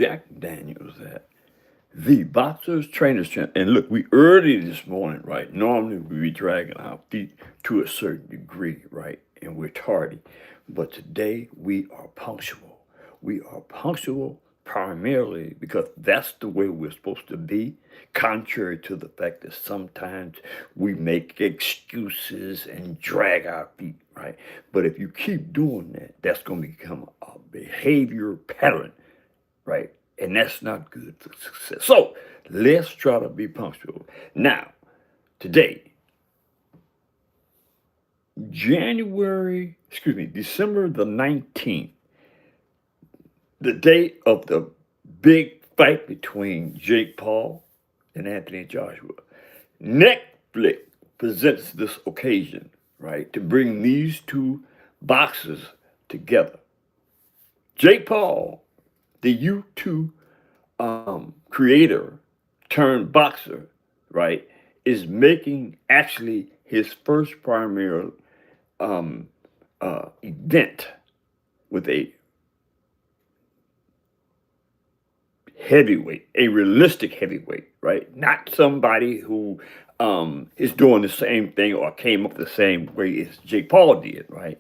Jack Daniels at the Boxers Trainers Channel. And look, we early this morning, right? Normally we be dragging our feet to a certain degree, right? And we're tardy. But today we are punctual. We are punctual primarily because that's the way we're supposed to be, contrary to the fact that sometimes we make excuses and drag our feet, right? But if you keep doing that, that's going to become a behavior pattern, right? And that's not good for success. So let's try to be punctual. Now, today, December the 19th, the day of the big fight between Jake Paul and Anthony Joshua. Netflix presents this occasion, right, to bring these two boxers together. Jake Paul, the YouTube creator turned boxer, right, is making actually his first primary event with a heavyweight, a realistic heavyweight, right? Not somebody who is doing the same thing or came up the same way as Jake Paul did, right?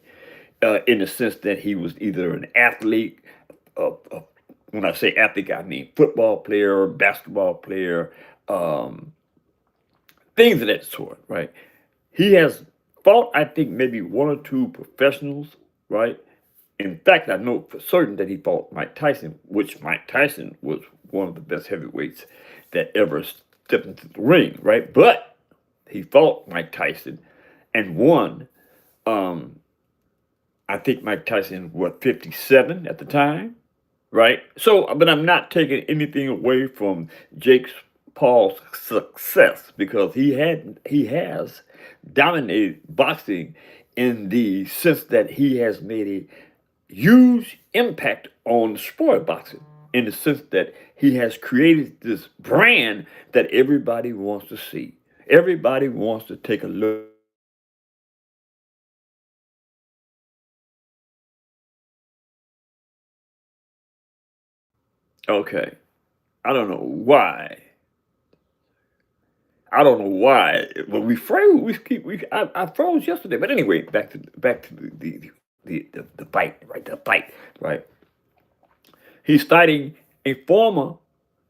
In the sense that he was either an athlete, uh, when I say athlete, I mean football player, basketball player, um, things of that sort, right? He has fought, I think, maybe one or two professionals, right? In fact, I know for certain that he fought Mike Tyson, which Mike Tyson was one of the best heavyweights that ever stepped into the ring, right? But he fought Mike Tyson and won. Um, I think Mike Tyson was 57 at the time, right? So, but I'm not taking anything away from Jake Paul's success because he has dominated boxing in the sense that he has made a huge impact on sport boxing in the sense that he has created this brand that everybody wants to see. Everybody wants to take a look at him. Everybody wants to see okay. I don't know why. I don't know why, but we froze. We keep. I froze yesterday. But anyway, back to the fight, right? The fight, right? He's fighting a former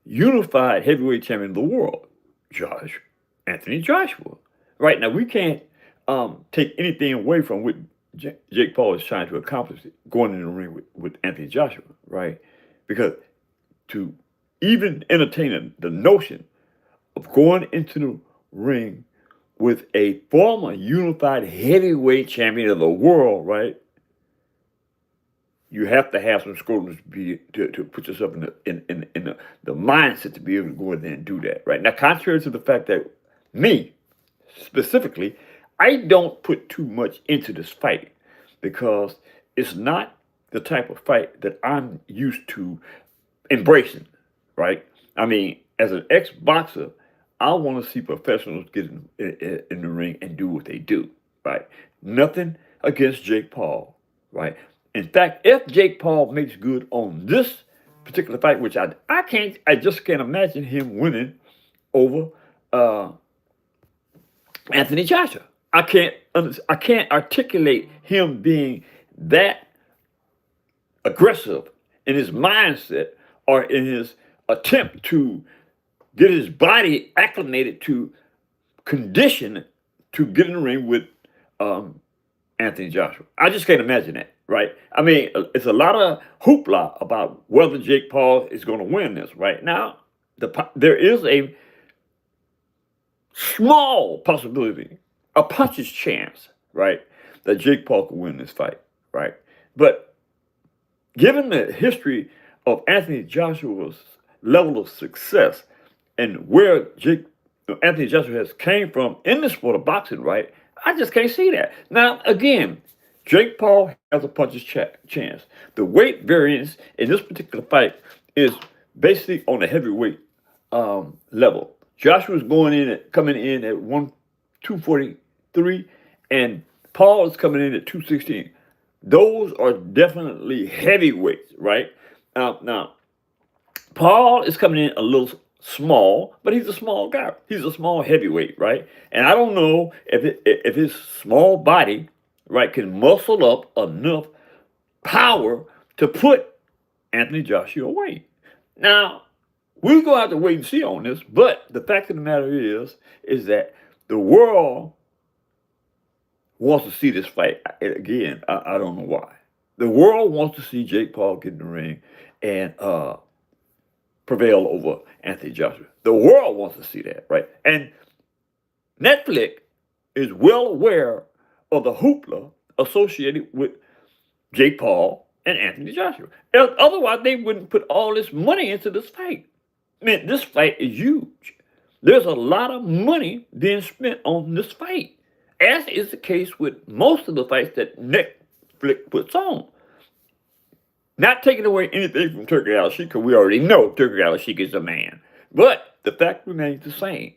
unified heavyweight champion of the world, Josh Anthony Joshua. Right now, we can't take anything away from what Jake Paul is trying to accomplish going in the ring with Anthony Joshua, right? Because to even entertain the notion of going into the ring with a former unified heavyweight champion of the world, right? You have to have some scrutiny to put yourself in the mindset to be able to go in there and do that, right? Now, contrary to the fact that me specifically, I don't put too much into this fight because it's not the type of fight that I'm used to embracing, right? I mean, as an ex boxer, I want to see professionals get in the ring and do what they do, right? Nothing against Jake Paul, right? In fact, if Jake Paul makes good on this particular fight, which I just can't imagine him winning over uh, Anthony Joshua. I can't articulate him being that aggressive in his mindset or in his attempt to get his body acclimated to condition to get in the ring with um, Anthony Joshua. I just can't imagine that, right? I mean, it's a lot of hoopla about whether Jake Paul is going to win this. Right now, there is a small possibility, a puncher's chance, right, that Jake Paul could win this fight, right? But given the history of Anthony Joshua's level of success and where Anthony Joshua has came from in the sport of boxing, right? I just can't see that. Now, again, Jake Paul has a puncher's chance. The weight variance in this particular fight is basically on the heavyweight level. Joshua's coming in at 243, and Paul is coming in at 216. Those are definitely heavyweights, right? Now, Paul is coming in a little small, but he's a small guy. He's a small heavyweight, right? And I don't know if his small body, right, can muscle up enough power to put Anthony Joshua away. Now, we're going to have to wait and see on this, but the fact of the matter is that the world wants to see this fight. Again, I don't know why. The world wants to see Jake Paul get in the ring and prevail over Anthony Joshua. The world wants to see that, right? And Netflix is well aware of the hoopla associated with Jake Paul and Anthony Joshua. Otherwise, they wouldn't put all this money into this fight. I mean, this fight is huge. There's a lot of money being spent on this fight, as is the case with most of the fights that Netflix puts on. Not taking away anything from Turki Al Sheikh, because we already know Turki Al Sheikh is a man. But the fact remains the same.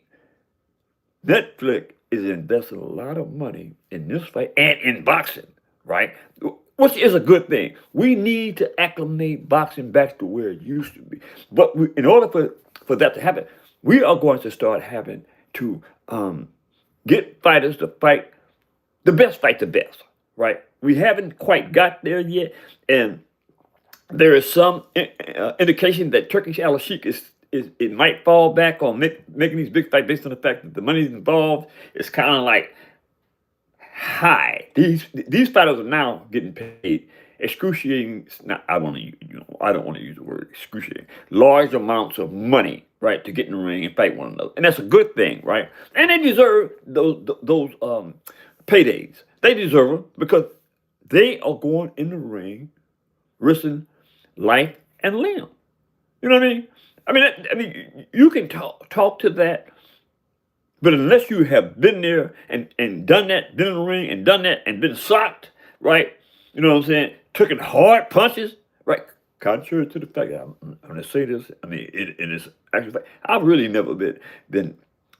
Netflix is investing a lot of money in this fight and in boxing, right? Which is a good thing. We need to acclimate boxing back to where it used to be. But in order for that to happen, we are going to start having to get fighters to fight the best, right? We haven't quite got there yet, and there is some indication that Turkish Al Sheikh it might fall back on making these big fights based on the fact that the money involved is kind of like high. These fighters are now getting paid excruciating. I don't want to use the word excruciating. Large amounts of money, right, to get in the ring and fight one another, and that's a good thing, right? And they deserve those paydays. They deserve them because they are going in the ring, risking life and limb. You know what I mean? I mean, you can talk to that, but unless you have been there and done that, been in the ring and done that and been socked, right? You know what I'm saying? Taking hard punches, right? Contrary to the fact that I'm going to say this, I mean, it is actually fact. I've really never been.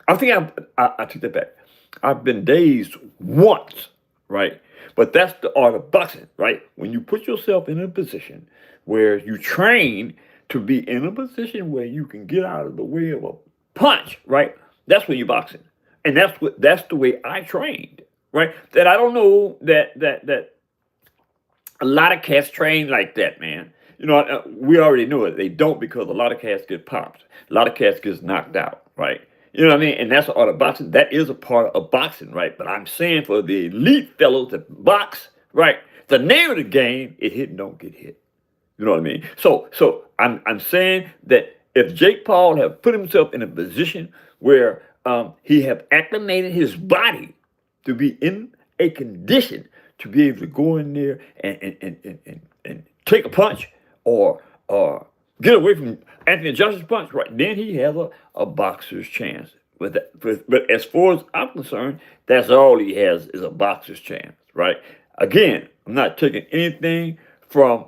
I think I take that back. I've been dazed once, right? But that's the art of boxing, right? When you put yourself in a position where you train to be in a position where you can get out of the way of a punch, right? That's when you're boxing, and that's the way I trained, right? That I don't know that a lot of cats train like that, man. You know, we already know it. They don't, because a lot of cats get popped, a lot of cats gets knocked out, right? You know what I mean? And that's the art of boxing. That is a part of boxing, right? But I'm saying for the elite fellows that box, right? The name of the game is hit and don't get hit. You know what I mean? So I'm saying that if Jake Paul have put himself in a position where he have acclimated his body to be in a condition to be able to go in there and take a punch or get away from Anthony Joshua's punch, right? Then he has a boxer's chance with that. But as far as I'm concerned, that's all he has is a boxer's chance, right? Again, I'm not taking anything from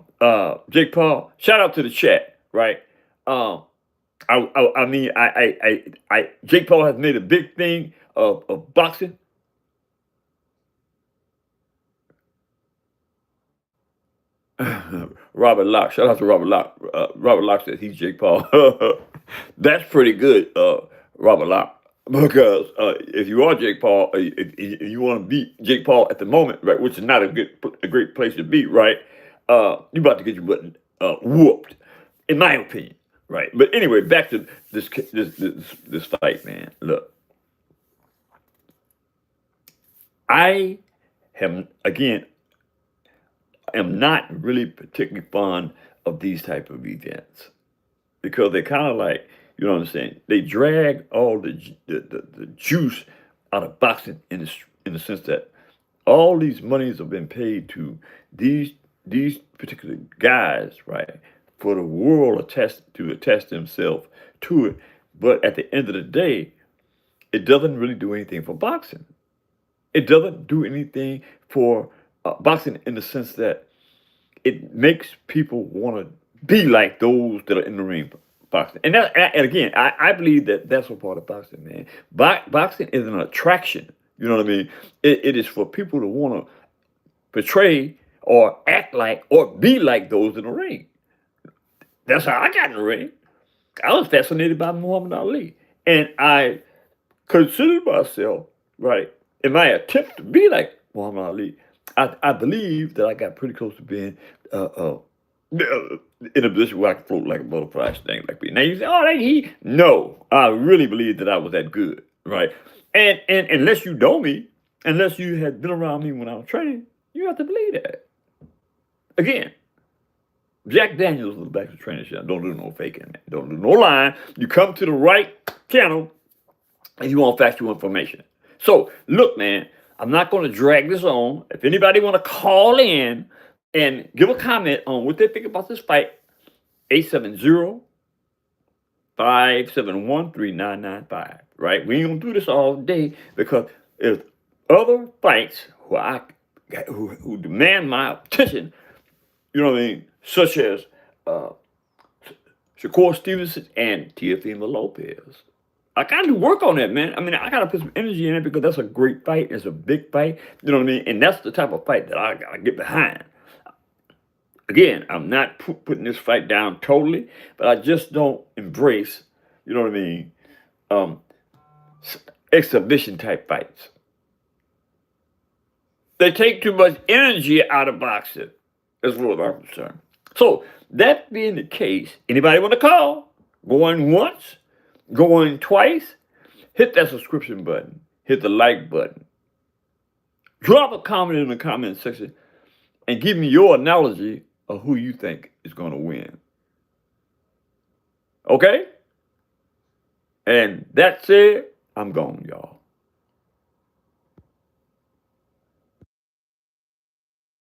Jake Paul. Shout out to the chat, right? I mean, Jake Paul has made a big thing of boxing. Robert Locke, shout out to Robert Locke. Robert Locke says he's Jake Paul. That's pretty good, Robert Locke. Because if you are Jake Paul, if you want to beat Jake Paul at the moment, right, which is not a great place to be, right? You're about to get your butt whooped, in my opinion, right? But anyway, back to this fight, man. Look, I am not really particularly fond of these type of events because they're kind of like, you know what I'm saying? They drag all the juice out of boxing in the sense that all these monies have been paid to these particular guys, right, for the world to attach themselves to it. But at the end of the day, it doesn't really do anything for boxing. It doesn't do anything for boxing in the sense that it makes people want to be like those that are in the ring boxing. And again, I believe that that's a part of boxing, man. Boxing is an attraction. You know what I mean? It is for people to want to portray or act like or be like those in the ring. That's how I got in the ring. I was fascinated by Muhammad Ali. And I considered myself, right, in my attempt to be like Muhammad Ali, I believe that I got pretty close to being in a position where I could float like a butterfly, sting like me. Now you say, oh, that he. No, I really believe that I was that good, right? And unless you know me, unless you had been around me when I was training, you have to believe that. Again, Jack Daniels was back to training channel. Don't do no faking, man. Don't do no lying. You come to the right channel if you want factual information. So, look, man, I'm not going to drag this on. If anybody want to call in and give a comment on what they think about this fight, 870-571-3995, right? We ain't going to do this all day because if other fights who demand my attention, you know what I mean, such as Shakur Stevenson and Teofimo Lopez. I got to work on that, man. I mean, I got to put some energy in it because that's a great fight. It's a big fight. You know what I mean? And that's the type of fight that I got to get behind. Again, I'm not putting this fight down totally, but I just don't embrace, you know what I mean, exhibition type fights. They take too much energy out of boxing, as far as I'm concerned. So, that being the case, anybody want to call? Going once? Going twice? Hit that subscription button. Hit the like button. Drop a comment in the comment section and give me your analogy of who you think is going to win. Okay? And that said, I'm gone, y'all.